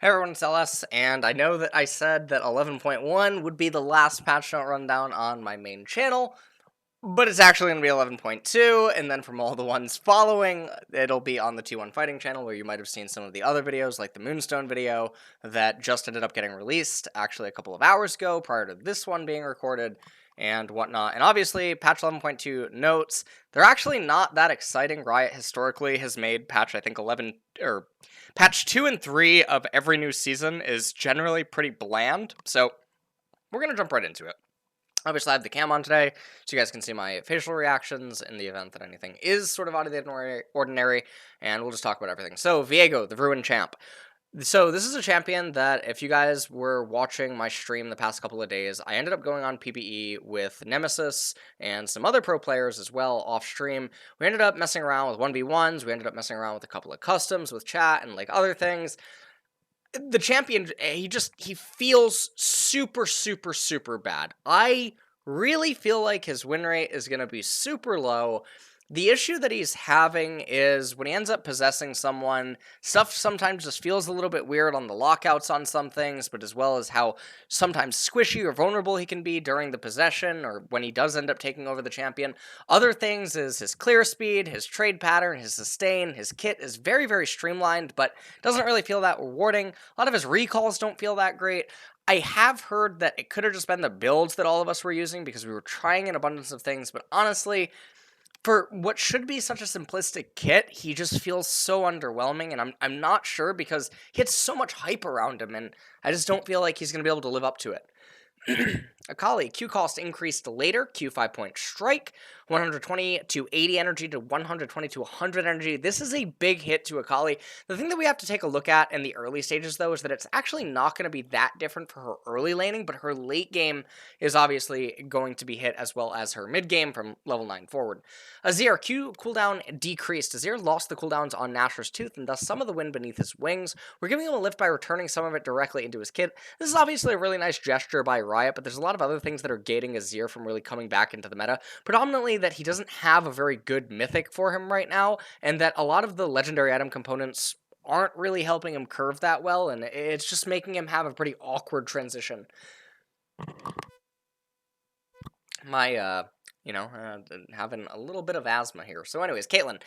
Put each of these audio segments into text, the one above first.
Hey everyone, it's LS, and I know that I said that 11.1 would be the last patch note rundown on my main channel, but it's actually going to be 11.2, and then from all the ones following, it'll be on the 2-1 Fighting channel, where you might have seen some of the other videos, like the Moonstone video, that just ended up getting released, actually a couple of hours ago, prior to this one being recorded, and whatnot. And obviously, patch 11.2 notes, they're actually not that exciting. Riot historically has made patch, I think, 11, or patch 2 and 3 of every new season is generally pretty bland, so we're going to jump right into it. Obviously, I have the cam on today, so you guys can see my facial reactions in the event that anything is sort of out of the ordinary, and we'll just talk about everything. So, Viego, the Ruined Champ. So, this is a champion that, if you guys were watching my stream the past couple of days, I ended up going on PvE with Nemesis and some other pro players as well off stream. We ended up messing around with 1v1s, we ended up messing around with a couple of customs with chat and like other things. The champion, he feels super bad. I really feel like his win rate is going to be super low. The issue that he's having is when he ends up possessing someone, stuff sometimes just feels a little bit weird on the lockouts on some things, but as well as how sometimes squishy or vulnerable he can be during the possession or when he does end up taking over the champion. Other things is his clear speed, his trade pattern, his sustain, his kit is very streamlined, but doesn't really feel that rewarding. A lot of his recalls don't feel that great. I have heard that it could have just been the builds that all of us were using because we were trying an abundance of things, but honestly, for what should be such a simplistic kit, he just feels so underwhelming, and I'm not sure because he had so much hype around him, and I just don't feel like he's going to be able to live up to it. Akali, Q cost increased later, Q 5-point strike, 120 to 80 energy to 120 to 100 energy. This is a big hit to Akali. The thing that we have to take a look at in the early stages, though, is that it's actually not going to be that different for her early laning, but her late game is obviously going to be hit as well as her mid game from level 9 forward. Azir, Q cooldown decreased. Azir lost the cooldowns on Nashor's Tooth and thus some of the wind beneath his wings. We're giving him a lift by returning some of it directly into his kit. This is obviously a really nice gesture by Riot, but there's a lot of other things that are gating Azir from really coming back into the meta. Predominantly that he doesn't have a very good mythic for him right now, and that a lot of the legendary item components aren't really helping him curve that well, and it's just making him have a pretty awkward transition. My, having a little bit of asthma here. So anyways, Caitlyn.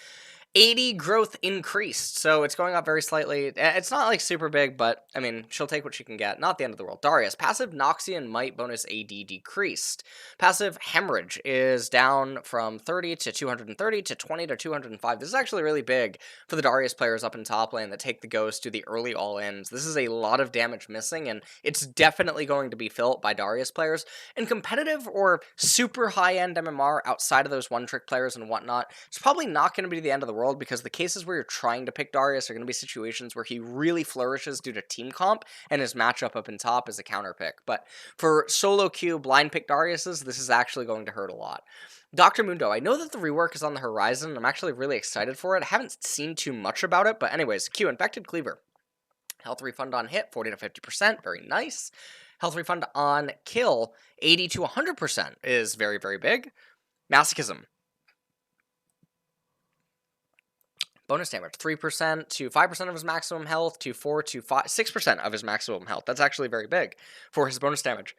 80 growth increased, so it's going up very slightly. It's not like super big, but I mean, she'll take what she can get. Not the end of the world. Darius, passive Noxian Might bonus AD decreased. Passive Hemorrhage is down from 30 to 230 to 20 to 205. This is actually really big for the Darius players up in top lane that take the Ghost, do the early all-ins. This is a lot of damage missing, and it's definitely going to be felt by Darius players. In competitive or super high-end MMR outside of those one-trick players and whatnot, it's probably not going to be the end of the world, because the cases where you're trying to pick Darius are going to be situations where he really flourishes due to team comp, and his matchup up in top is a counter pick. But for solo queue blind pick Dariuses, this is actually going to hurt a lot. Dr. Mundo, I know that the rework is on the horizon, and I'm actually really excited for it. I haven't seen too much about it, but anyways, Q, Infected Cleaver. Health refund on hit, 40 to 50%, very nice. Health refund on kill, 80 to 100% is very big. Masochism. Bonus damage, 3% to 5% of his maximum health, to 4 to 5, 6% of his maximum health. That's actually very big for his bonus damage.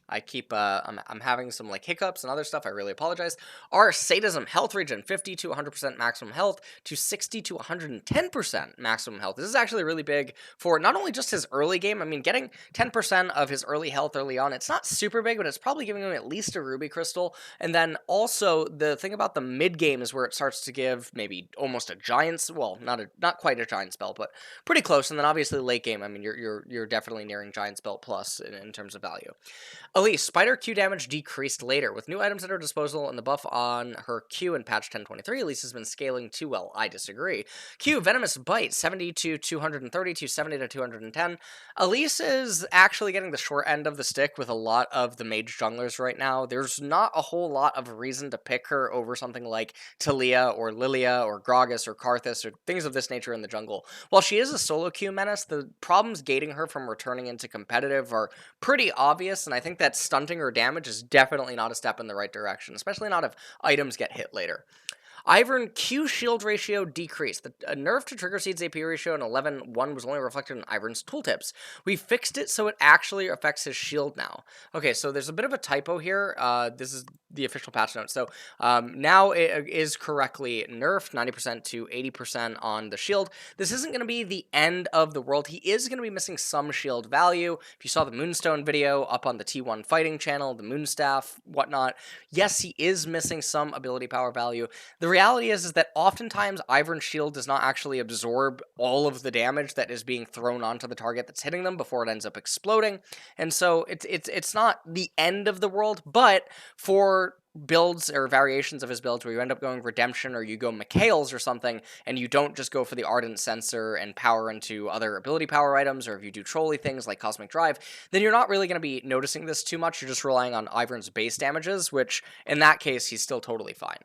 I keep, I'm having some, like, hiccups and other stuff. I really apologize. Our Sadism health regen, 50 to 100% maximum health to 60 to 110% maximum health. This is actually really big for not only just his early game. I mean, getting 10% of his early health early on, it's not super big, but it's probably giving him at least a ruby crystal. And then also, the thing about the mid game is where it starts to give maybe almost a giant, well, not quite a giant spell, but pretty close. And then obviously late game, I mean, you're definitely nearing giant spell plus in terms of value. Elise, Spider Q damage decreased later. With new items at her disposal and the buff on her Q in patch 1023, Elise has been scaling too well. I disagree. Q, Venomous Bite, 70 to 230 to 70 to 210. Elise is actually getting the short end of the stick with a lot of the mage junglers right now. There's not a whole lot of reason to pick her over something like Talia or Lilia or Gragas or Karthus or things of this nature in the jungle. While she is a solo Q menace, the problems gating her from returning into competitive are pretty obvious, and I think that stunting her damage is definitely not a step in the right direction, especially not if items get hit later. Ivern Q shield ratio decreased. The nerf to trigger seeds AP ratio in 11.1 was only reflected in Ivern's tooltips. We fixed it so it actually affects his shield now. Okay, so there's a bit of a typo here. This is the official patch note. So now it is correctly nerfed 90% to 80% on the shield. This isn't going to be the end of the world. He is going to be missing some shield value. If you saw the Moonstone video up on the T1 fighting channel, the MoonStaff, whatnot, yes, he is missing some ability power value. The reality is that oftentimes Ivern's shield does not actually absorb all of the damage that is being thrown onto the target that's hitting them before it ends up exploding. And so it's not the end of the world, but for builds or variations of his builds where you end up going Redemption or you go Mikhail's or something, and you don't just go for the Ardent Sensor and power into other ability power items, or if you do trolly things like Cosmic Drive, then you're not really going to be noticing this too much. You're just relying on Ivern's base damages, which in that case, he's still totally fine.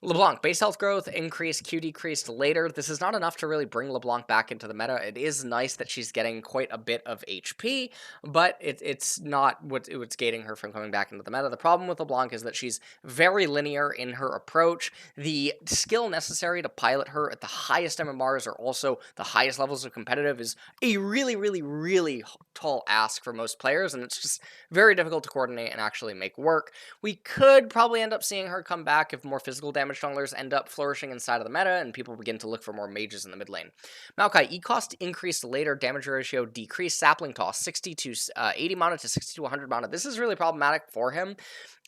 LeBlanc, base health growth increased, Q decreased later. This is not enough to really bring LeBlanc back into the meta. It is nice that she's getting quite a bit of HP, but it's not what's gating her from coming back into the meta. The problem with LeBlanc is that she's very linear in her approach. The skill necessary to pilot her at the highest MMRs or also the highest levels of competitive is a really, really, really tall ask for most players, and it's just very difficult to coordinate and actually make work. We could probably end up seeing her come back if more physical damage junglers end up flourishing inside of the meta and people begin to look for more mages in the mid lane. Maokai, E-cost increased later, damage ratio decreased, sapling toss 60 to 80 mana to 60 to 100 mana. This is really problematic for him.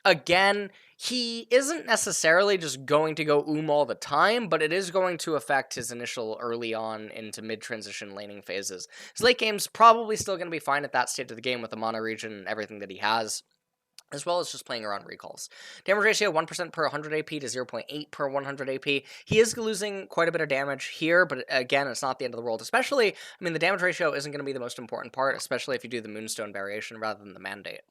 Again, he isn't necessarily just going to go all the time, but it is going to affect his initial early on into mid-transition laning phases. His late game's probably still going to be fine at that stage of the game with the mana regen and everything that he has, as well as just playing around recalls. Damage ratio 1% per 100 AP to 0.8 per 100 AP. He is losing quite a bit of damage here, but again, it's not the end of the world. Especially, I mean, the damage ratio isn't going to be the most important part, especially if you do the Moonstone variation rather than the Mandate.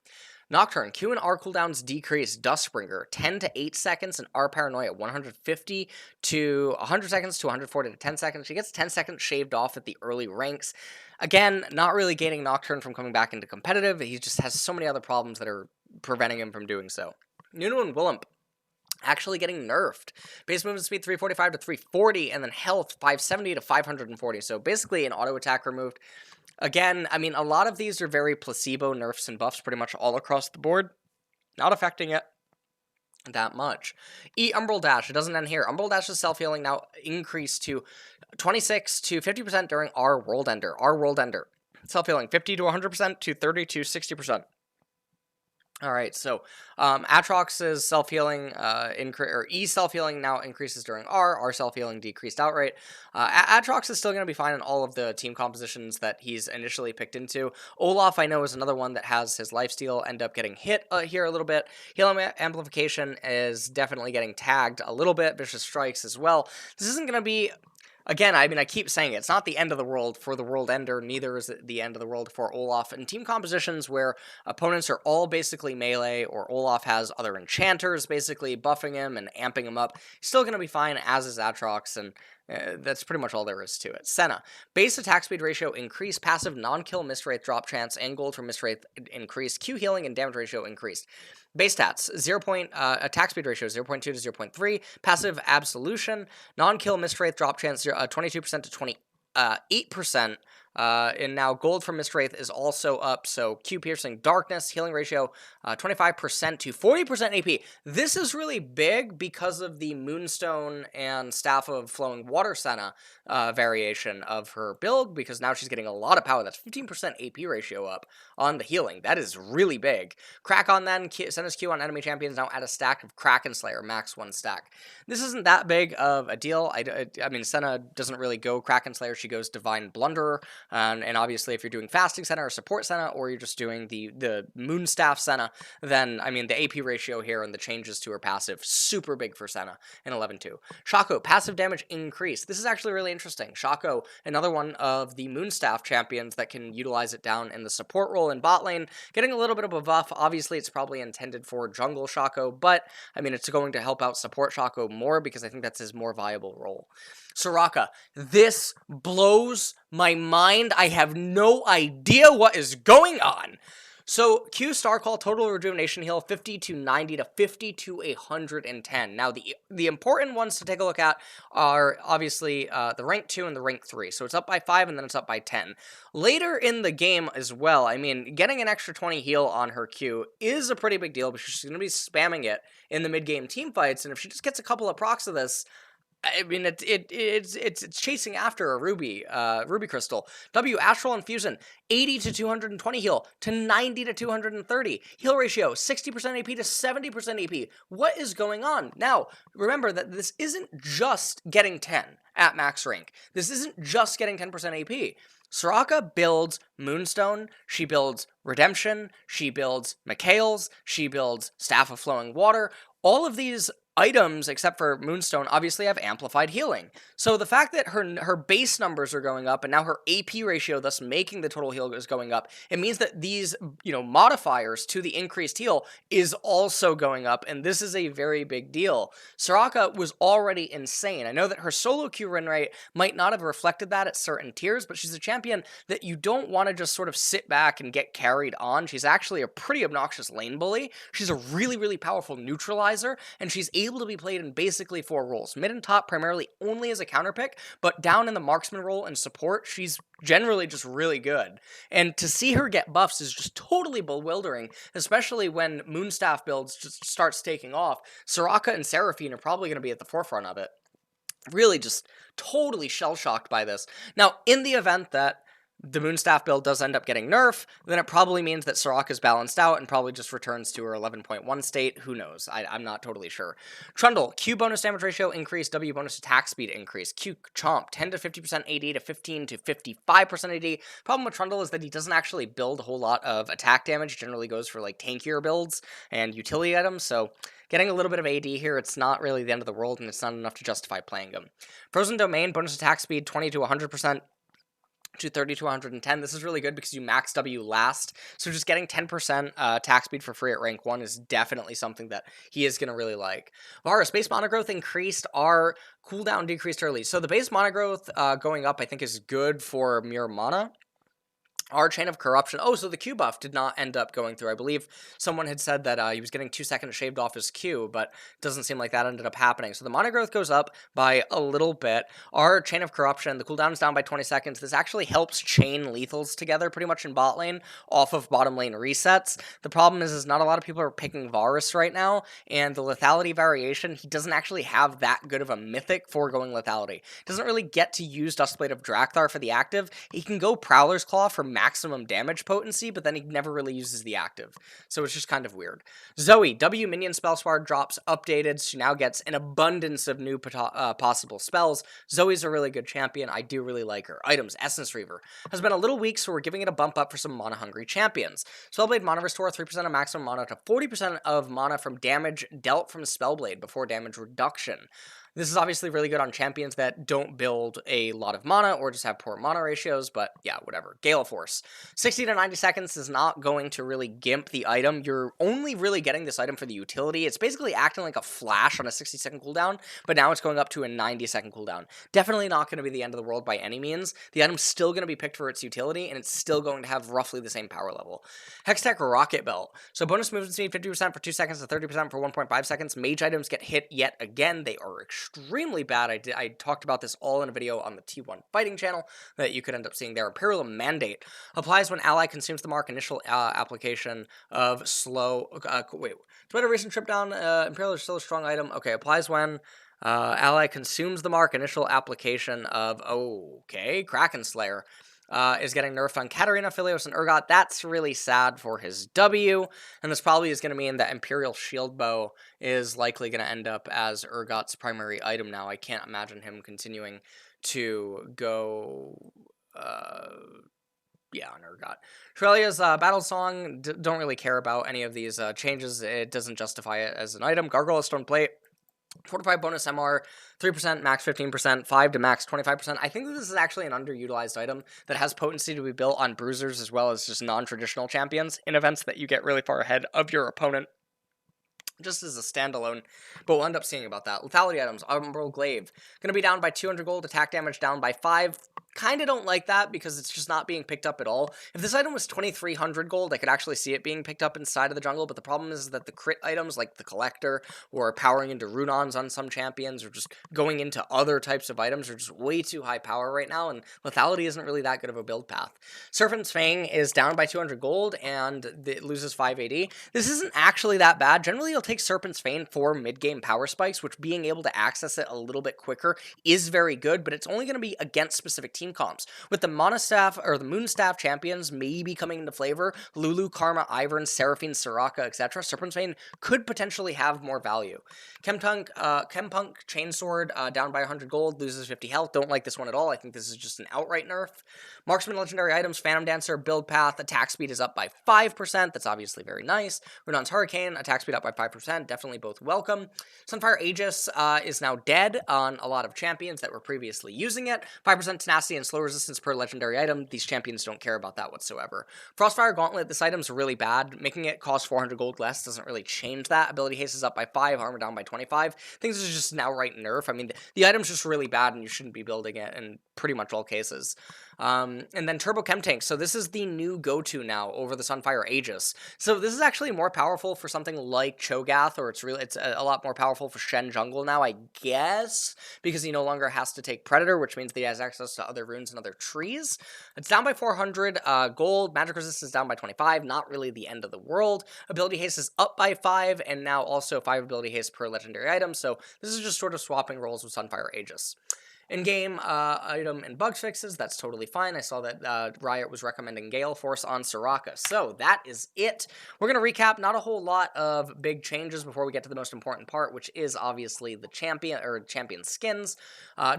Nocturne, Q and R cooldowns decrease. Dustbringer, 10 to 8 seconds, and R Paranoia, 150 to 100 seconds to 140 to 10 seconds. She gets 10 seconds shaved off at the early ranks. Again, not really gaining Nocturne from coming back into competitive. He just has so many other problems that are preventing him from doing so. Nunu and Willamp actually getting nerfed. Base movement speed 345 to 340, and then health 570 to 540. So basically an auto attack removed. Again, I mean, a lot of these are very placebo nerfs and buffs pretty much all across the board. Not affecting it that much. Umbral Dash, it doesn't end here. Umbral Dash's self-healing now increased to 26 to 50% during our World Ender. Our World Ender. Self-healing 50 to 100% to 30 to 60%. All right, so aatrox's self-healing E self-healing now increases during R self-healing decreased outright. Aatrox is still going to be fine in all of the team compositions that he's initially picked into. Olaf, I know, is another one that has his lifesteal end up getting hit here a little bit. Healing amplification is definitely getting tagged a little bit. Vicious strikes as well. This isn't going to be... Again, I mean, I keep saying it's not the end of the world for the World Ender, neither is it the end of the world for Olaf. In team compositions where opponents are all basically melee, or Olaf has other enchanters basically buffing him and amping him up, he's still going to be fine, as is Aatrox, and that's pretty much all there is to it. Senna, base attack speed ratio increased, passive non-kill miswraith drop chance, and gold from miswraith increased, Q healing and damage ratio increased. Base stats, attack speed ratio 0.2 to 0.3, passive absolution, non-kill miswraith drop chance 22% to 28%, and now gold from miswraith is also up, so Q piercing darkness, healing ratio 25% to 40% AP. This is really big because of the Moonstone and Staff of Flowing Water Senna variation of her build, because now she's getting a lot of power. That's 15% AP ratio up on the healing. That is really big. Kraken then, Senna's Q on enemy champions now add a stack of Kraken Slayer, max 1 stack. This isn't that big of a deal. I mean, Senna doesn't really go Kraken Slayer, she goes Divine Blunderer. And obviously, if you're doing Fasting Senna or Support Senna, or you're just doing the MoonStaff Senna, then, I mean, the AP ratio here and the changes to her passive, super big for Senna in 11.2. Shaco, passive damage increased. This is actually really interesting. Shaco, another one of the MoonStaff champions that can utilize it down in the support role in bot lane, getting a little bit of a buff. Obviously, it's probably intended for jungle Shaco, but, I mean, it's going to help out support Shaco more because I think that's his more viable role. Soraka, this blows my mind. I have no idea what is going on. So Q Star Call total rejuvenation heal 50 to 90 to 50 to 110. Now the important ones to take a look at are obviously the rank 2 and the rank 3. So it's up by 5 and then it's up by 10. Later in the game as well, I mean, getting an extra 20 heal on her Q is a pretty big deal because she's going to be spamming it in the mid game team fights, and if she just gets a couple of procs of this, I mean, it's chasing after a ruby crystal. W astral infusion, 80 to 220 heal to 90 to 230 heal ratio, 60% AP to 70% AP. What is going on? Now, remember that this isn't just getting 10 at max rank. This isn't just getting 10% AP. Soraka builds Moonstone, she builds Redemption, she builds Mikhail's, she builds Staff of Flowing Water. All of these items, except for Moonstone, obviously have amplified healing. So the fact that her base numbers are going up, and now her AP ratio, thus making the total heal, is going up, it means that these, modifiers to the increased heal is also going up, and this is a very big deal. Soraka was already insane. I know that her solo Q win rate might not have reflected that at certain tiers, but she's a champion that you don't want to just sort of sit back and get carried on. She's actually a pretty obnoxious lane bully. She's a really, really powerful neutralizer, and she's able to be played in basically 4 roles. Mid and top primarily only as a counter pick, but down in the marksman role and support, she's generally just really good. And to see her get buffs is just totally bewildering, especially when MoonStaff builds just starts taking off. Soraka and Seraphine are probably going to be at the forefront of it. Really just totally shell-shocked by this. Now, in the event that the MoonStaff build does end up getting nerfed, then it probably means that Soraka's balanced out and probably just returns to her 11.1 state. Who knows? I'm not totally sure. Trundle, Q bonus damage ratio increase, W bonus attack speed increase. Q Chomp, 10 to 50% AD to 15 to 55% AD. Problem with Trundle is that he doesn't actually build a whole lot of attack damage. He generally goes for like tankier builds and utility items, so getting a little bit of AD here, it's not really the end of the world, and it's not enough to justify playing him. Frozen Domain, bonus attack speed, 20 to 100%. To 30 to 110. This is really good because you max W last, so just getting 10% attack speed for free at rank 1 is definitely something that he is going to really like. Varus, base mana growth increased, our cooldown decreased early. So the base mana growth going up I think is good for mirror mana. Our Chain of Corruption. Oh, so the Q buff did not end up going through. I believe someone had said that he was getting 2 seconds shaved off his Q, but it doesn't seem like that ended up happening. So the mana growth goes up by a little bit. Our Chain of Corruption, the cooldown is down by 20 seconds. This actually helps chain lethals together pretty much in bot lane off of bottom lane resets. The problem is not a lot of people are picking Varus right now, and the lethality variation, he doesn't actually have that good of a mythic for going lethality. Doesn't really get to use Dustblade of Drakthar for the active. He can go Prowler's Claw for maximum damage potency, but then he never really uses the active. So it's just kind of weird. Zoe, W minion spell sword drops updated. She now gets an abundance of new possible spells. Zoe's a really good champion. I do really like her. Items, Essence Reaver. Has been a little weak, so we're giving it a bump up for some mana-hungry champions. Spellblade Mana Restore, 3% of maximum mana to 40% of mana from damage dealt from Spellblade before damage reduction. This is obviously really good on champions that don't build a lot of mana or just have poor mana ratios, but yeah, whatever. Gale Force. 60 to 90 seconds is not going to really gimp the item. You're only really getting this item for the utility. It's basically acting like a flash on a 60-second cooldown, but now it's going up to a 90-second cooldown. Definitely not going to be the end of the world by any means. The item's still going to be picked for its utility, and it's still going to have roughly the same power level. Hextech Rocket Belt. So bonus movement speed 50% for 2 seconds to 30% for 1.5 seconds. Mage items get hit yet again. They are extremely bad. I talked about this all in a video on the T1 Fighting channel that you could end up seeing there. Imperial Mandate applies when ally consumes the mark initial application of slow. Wait, despite a recent trip down, Imperial is still a strong item. Okay, applies when ally consumes the mark initial application of, Kraken Slayer. Is getting nerfed on Katarina, Aphelios, and Urgot. That's really sad for his W, and this probably is going to mean that Imperial Shield Bow is likely going to end up as Urgot's primary item now. I can't imagine him continuing to go, on Urgot. Shrelia's Battle Song, don't really care about any of these changes. It doesn't justify it as an item. Gargoyle Stone Plate. 45 bonus MR, 3%, max 15%, 5 to max 25%. I think that this is actually an underutilized item that has potency to be built on bruisers as well as just non-traditional champions in events that you get really far ahead of your opponent. just as a standalone, but we'll end up seeing about that. Lethality items, Umbral Glaive, gonna be down by 200 gold, attack damage down by 5. Kinda don't like that because it's just not being picked up at all. If this item was 2300 gold, I could actually see it being picked up inside of the jungle, but the problem is that the crit items like the Collector or powering into Runons on some champions or just going into other types of items are just way too high power right now, and lethality isn't really that good of a build path. Serpent's Fang is down by 200 gold and it loses 5 AD. This isn't actually that bad. Generally, you'll take Serpent's Fang for mid-game power spikes, which being able to access it a little bit quicker is very good, but it's only going to be against specific team comps. With the MoonStaff or the MoonStaff champions maybe coming into flavor, Lulu, Karma, Ivern, Seraphine, Soraka, etc., Serpent's Fang could potentially have more value. Chempunk Chainsword down by 100 gold, loses 50 health. Don't like this one at all. I think this is just an outright nerf. Marksman legendary items, Phantom Dancer, build path, attack speed is up by 5%. That's obviously very nice. Runon's Hurricane, attack speed up by 5%. Definitely both welcome. Sunfire Aegis is now dead on a lot of champions that were previously using it. 5% tenacity and slow resistance per legendary item. These champions don't care about that whatsoever. Frostfire Gauntlet, this item's really bad. Making it cost 400 gold less doesn't really change that. Ability haste is up by 5, armor down by 25. Things is just an outright nerf. I mean, the item's just really bad and you shouldn't be building it in pretty much all cases. And then Turbo Chem Tank. So this is the new go-to now over the Sunfire Aegis. So this is actually more powerful for something like Cho'Gath, or it's a lot more powerful for Shen Jungle now, I guess, because he no longer has to take Predator, which means that he has access to other runes and other trees. It's down by 400 gold. Magic resistance is down by 25. Not really the end of the world. Ability haste is up by 5, and now also 5 ability haste per legendary item. So this is just sort of swapping roles with Sunfire Aegis. In-game item and bug fixes, that's totally fine. I saw that Riot was recommending Gale Force on Soraka. So that is it. We're going to recap not a whole lot of big changes before we get to the most important part, which is obviously the champion skins.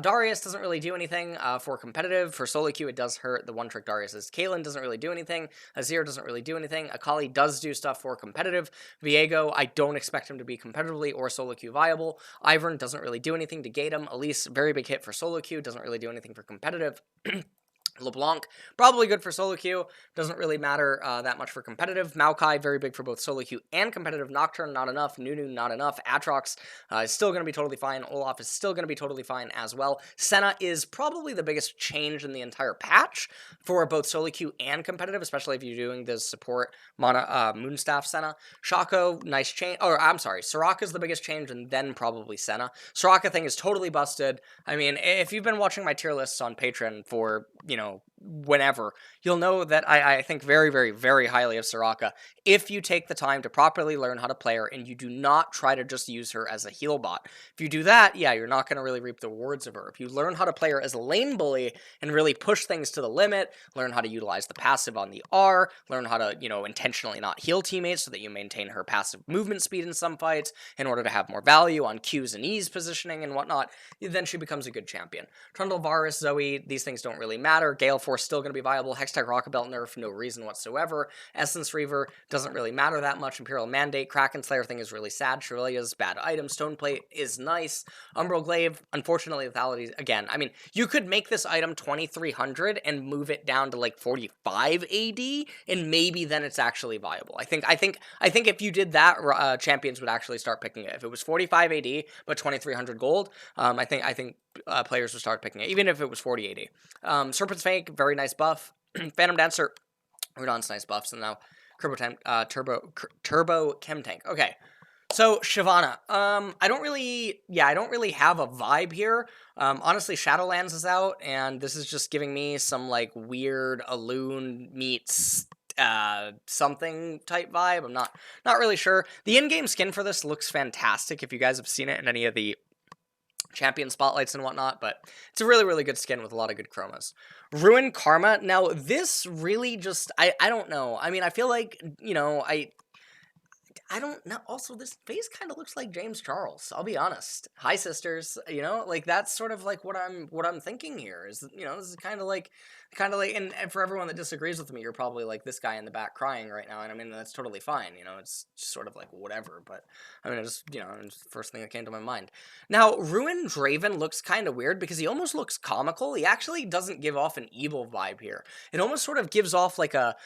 Darius doesn't really do anything for competitive. For solo queue, it does hurt. The one-trick Darius is Caitlyn doesn't really do anything. Azir doesn't really do anything. Akali does do stuff for competitive. Viego, I don't expect him to be competitively or solo queue viable. Ivern doesn't really do anything to gate him. Elise, very big hit for solo queue, doesn't really do anything for competitive. LeBlanc, probably good for solo queue, doesn't really matter that much for competitive. Maokai, very big for both solo queue and competitive. Nocturne, not enough. Nunu, not enough. Aatrox is still going to be totally fine. Olaf is still going to be totally fine as well. Senna is probably the biggest change in the entire patch for both solo queue and competitive, especially if you're doing the support MoonStaff Senna. Shaco, nice change. Or, I'm sorry, Soraka is the biggest change, and then probably Senna. Soraka thing is totally busted. I mean, if you've been watching my tier lists on Patreon for, whenever, you'll know that I think very, very, very highly of Soraka if you take the time to properly learn how to play her and you do not try to just use her as a heal bot. If you do that, yeah, you're not going to really reap the rewards of her. If you learn how to play her as a lane bully and really push things to the limit, learn how to utilize the passive on the R, learn how to, intentionally not heal teammates so that you maintain her passive movement speed in some fights in order to have more value on Q's and E's positioning and whatnot, then she becomes a good champion. Trundle, Varus, Zoe, these things don't really matter. Gale Force still going to be viable. Hextech Rocket Belt nerf, no reason whatsoever. Essence Reaver doesn't really matter that much. Imperial Mandate, Kraken Slayer thing is really sad. Shirelia's bad item. Stoneplate is nice. Umbral Glaive, unfortunately, lethality, again, I mean, you could make this item 2300 and move it down to like 45 AD, and maybe then it's actually viable. I think if you did that, champions would actually start picking it. If it was 45 AD but 2300 gold, I think players would start picking it, even if it was 40 AD. Serpent's Fang, very nice buff. Phantom Dancer, Rudon's nice buffs, and now Turbo Chem Tank. Okay, so Shyvana, I don't really have a vibe here. Honestly, Shadowlands is out, and this is just giving me some like weird Alune meets something type vibe. I'm not really sure. The in-game skin for this looks fantastic if you guys have seen it in any of the champion spotlights and whatnot, but it's a really, really good skin with a lot of good chromas. Ruin Karma, now this really just, I don't know. I mean, I feel like, I don't know. Also, this face kind of looks like James Charles. I'll be honest. Hi, sisters. Like that's sort of like what I'm thinking here. Is this is kind of like, and for everyone that disagrees with me, you're probably like this guy in the back crying right now, and I mean that's totally fine. It's just sort of like whatever. But I mean, it's the first thing that came to my mind. Now, Ruin Draven looks kind of weird because he almost looks comical. He actually doesn't give off an evil vibe here. It almost sort of gives off like a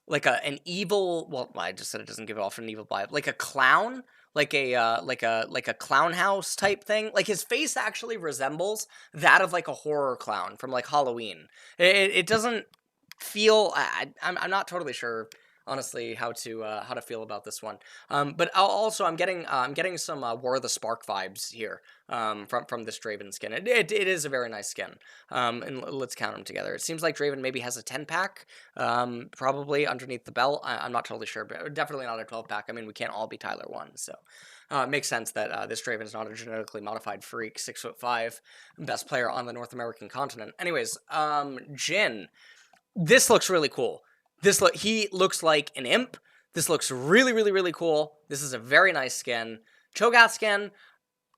an evil. Well, I just said it doesn't give off an evil vibe. Like a clown, like a clown house type thing. Like his face actually resembles that of like a horror clown from like Halloween. It doesn't feel. I'm not totally sure. Honestly, how to feel about this one, but also I'm getting some War of the Spark vibes here from this Draven skin. It is a very nice skin, and let's count them together. It seems like Draven maybe has a 10-pack, probably underneath the belt. I'm not totally sure, but definitely not a 12-pack. I mean, we can't all be Tyler 1, so it makes sense that this Draven is not a genetically modified freak, 6'5", best player on the North American continent. Anyways, Jhin. This looks really cool. He looks like an imp. This looks really, really, really cool. This is a very nice skin. Cho'Gath skin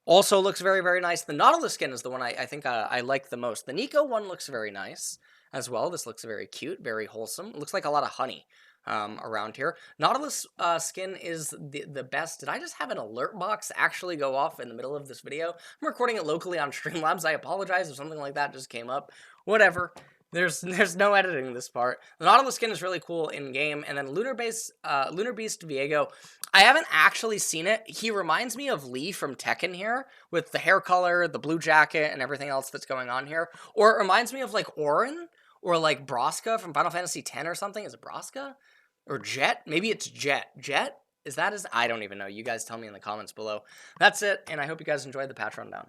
also looks very, very nice. The Nautilus skin is the one I think I like the most. The Nico one looks very nice as well. This looks very cute, very wholesome. It looks like a lot of honey around here. Nautilus skin is the best. Did I just have an alert box actually go off in the middle of this video? I'm recording it locally on Streamlabs. I apologize if something like that just came up. Whatever. There's no editing this part. The Nautilus skin is really cool in game, and then Lunar Beast Viego. I haven't actually seen it. He reminds me of Lee from Tekken here, with the hair color, the blue jacket, and everything else that's going on here. Or it reminds me of like Auron, or like Braska from Final Fantasy X or something. Is it Braska? Or Jet? Maybe it's Jet. Jet? Is that his? I don't even know. You guys tell me in the comments below. That's it, and I hope you guys enjoyed the patch rundown.